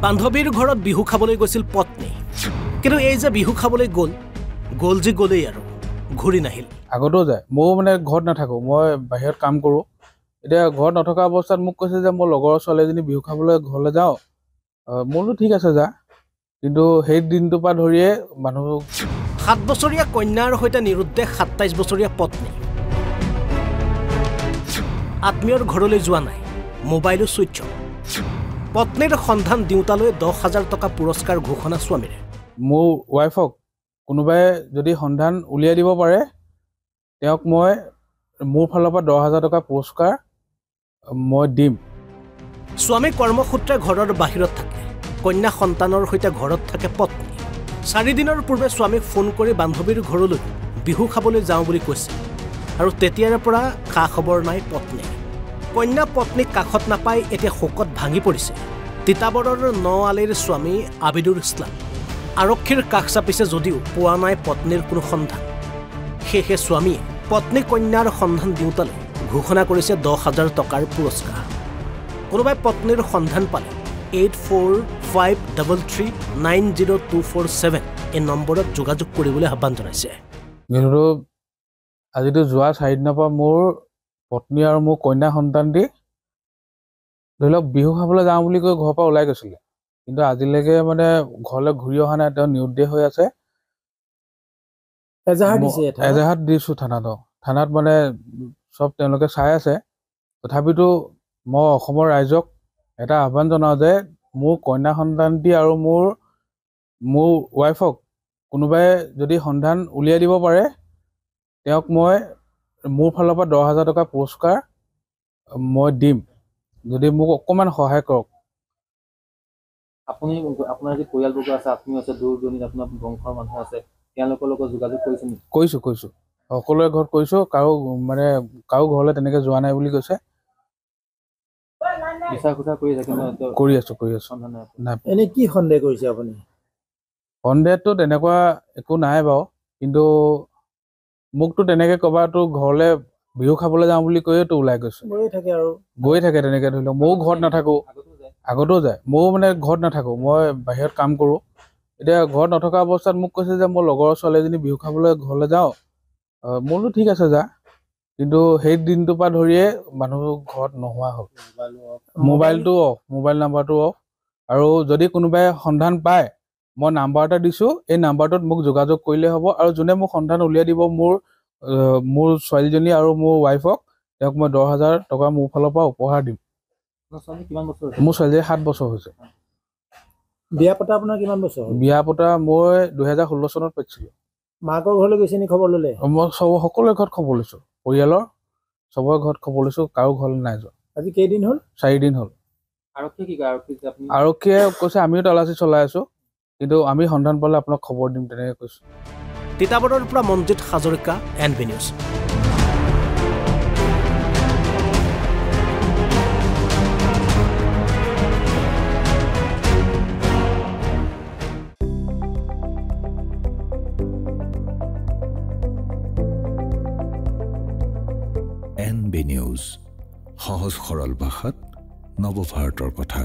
বান্ধৱীৰ ঘৰত বিহু খাবলৈ গৈছিল পত্নী কিন্তু এই যে বিহু খাবলৈ গ'ল যে গ'লেই আৰু ঘূৰি নাহিল আগতেও যায় মই মানে ঘৰত নাথাকো মই বাহিৰত কাম কৰো এতিয়া ঘৰত নথকা অৱস্থাত মোক কৈছে যে মই লগৰ ছোৱালীজনী বিহু খাবলৈ ঘৰলৈ যাওঁ মোৰতো ঠিক আছে যা কিন্তু সেই দিনটোৰ পৰা ধৰিয়ে মানুহ 7 বছৰীয়া কন্যাৰ সৈতে নিৰুদ্দেশ 27 বছৰীয়া পত্নী আত্মীয়ৰ ঘৰলৈ যোৱা নাই মোবাইলো সুইচ অফ পত্নীৰ সন্ধান দিওঁতালৈ 10,000 টকা পুৰস্কাৰ ঘোষণা স্বামীৰে মোৰ ৱাইফক কোনোবাই যদি সন্ধান উলিয়াই দিব পাৰে তেওঁক মই মোৰ ফালৰ পৰা 10,000 টকা পুৰস্কাৰ মই দিম স্বামী কৰ্মসূত্ৰে ঘৰৰ বাহিৰত থাকে কন্যা সন্তানৰ সৈতে ঘৰত থাকে পত্নী 4 দিনৰ পূৰ্বে স্বামীক ফোন কৰি বান্ধৱীৰ ঘৰলৈ বিহু খাবলৈ যাওঁ বুলি কৈছে আৰু তেতিয়াৰে পৰা খা খবৰ নাই পত্নী কন্যা পত্নীক কাখত নাপাই এতিয়া শোকত ভাঙি পৰিছে তিতাবৰৰ নআলিৰ স্বামী আবিদুল ইছলাম আৰক্ষীৰ কাষ চাপিছে যদিও পোৱা নাই পত্নীৰ কোনো সন্ধান সেয়ে স্বামীয়ে পত্নী কন্যাৰ সন্ধান দিওঁতালৈ ঘোষণা কৰিছে 10,000 টকাৰ পুৰস্কাৰ কোনোবাই পত্নীৰ সন্ধান পালে 8453390247 এই নম্বৰত যোগাযোগ কৰিবলৈ আহ্বান জনাইছে কিন্তু আজিতো যোৱা 4 দিনৰ পৰা মোৰ পত্নী আৰু মোৰ কন্যা সন্তানটি ধৰি লওক বিহু খাবলৈ যাওঁ বুলি কৈ ঘৰৰ পৰা ওলাই গৈছিলে কিন্তু আজিলৈকে মানে ঘৰলৈ ঘূৰি অহা নাই তেওঁ নিৰুদ্দেশ হৈ আছে এজাহাত দিছো থানাত মানে সব তেওঁলোকে চাই আছে তথাপিতো মই অসমৰ ৰাইজক এটা আহ্বান জনাওঁ যে মোৰ কন্যা সন্তানটি আৰু মোৰ ৱাইফক কোনোবাই যদি সন্ধান উলিয়াই দিব পাৰে তেওঁক মই মোৰ ফালৰ পৰা 10,000 টকা পুৰস্কাৰ মই দিম যদি মোক অকমান সহায় কৰক আপুনি আপোনাৰ যে পৰিয়ালবৰ্গ আছে আত্মীয় আছে দূৰ-দূৰণিত আপোনাৰ বংশৰ মানুহ আছে তেওঁলোকৰ লগত যোগাযোগ কৰিছে নি কৈছো সকলোৰে ঘৰত কৈছো কাৰো ঘৰলৈ তেনেকে যোৱা নাই বুলি কৈছে বিচাৰ খুচা কৰি আছে কৰি আছো এনে কি সন্দেহ কৰিছে আপুনি সন্দেহটো তেনেকুৱা একো নাই বাৰু কিন্তু মোকতো তেনেকে কবাতো ঘৰলৈ বিহু খাবলৈ যাওঁ বুলি কৈয়েতো ওলাই গৈছে গৈ থাকে তেনেকে ধৰি লওক ময়ো ঘৰত নাথাকো আগতেও যায় ময়ো মানে ঘৰত নাথাকো মই বাহিৰত কাম কৰো এতিয়া ঘৰত নথকা অৱস্থাত মোক কৈছে যে মই লগৰ ছোৱালীজনী বিহু খাবলৈ ঘৰলৈ যাওঁ মোৰতো ঠিক আছে যা কিন্তু সেই দিনটোৰ পৰা ধৰিয়ে মানুহ ঘৰত নোহোৱা হ'ল মোবাইলটো অফ মোবাইল নাম্বাৰটো অফ আৰু যদি কোনোবাই সন্ধান পায় মই নাম্বাৰ এটা দিছো এই নাম্বাৰটোত মোক যোগাযোগ কৰিলে হ'ব আৰু যোনে মোক সন্ধান উলিয়াই দিব মোৰ ছোৱালীজনী আৰু মোৰ ৱাইফক তেওঁক মই 10,000 টকা মোৰ ফালৰ পৰা উপহাৰ দিম মোৰ ছোৱালীজনী 7 বছৰ হৈছে বিয়া পতা আপোনাৰ কিমান বছৰ বিয়া পতা মই 2016 চনত পাইছিলো মাকৰ ঘৰলৈ গৈছে নি খবৰ ল'লে মই সকলোৰে ঘৰত খবৰ লৈছো পৰিয়ালৰ সবৰে ঘৰত খবৰ লৈছো কাৰো ঘৰলৈ নাই যোৱা আজি কেইদিন হ'ল 4 দিন হ'ল আৰক্ষীয়ে কৈছে আমিও তালাচী চলাই আছো কিন্তু আমি সন্ধান পালে আপোনাক খবৰ দিম তেনেকৈ কৈছো তিতাবৰৰ পৰা Manjit Hazarika NB news NB news সহজ সৰল ভাষাত নৱভাৰতৰ কথা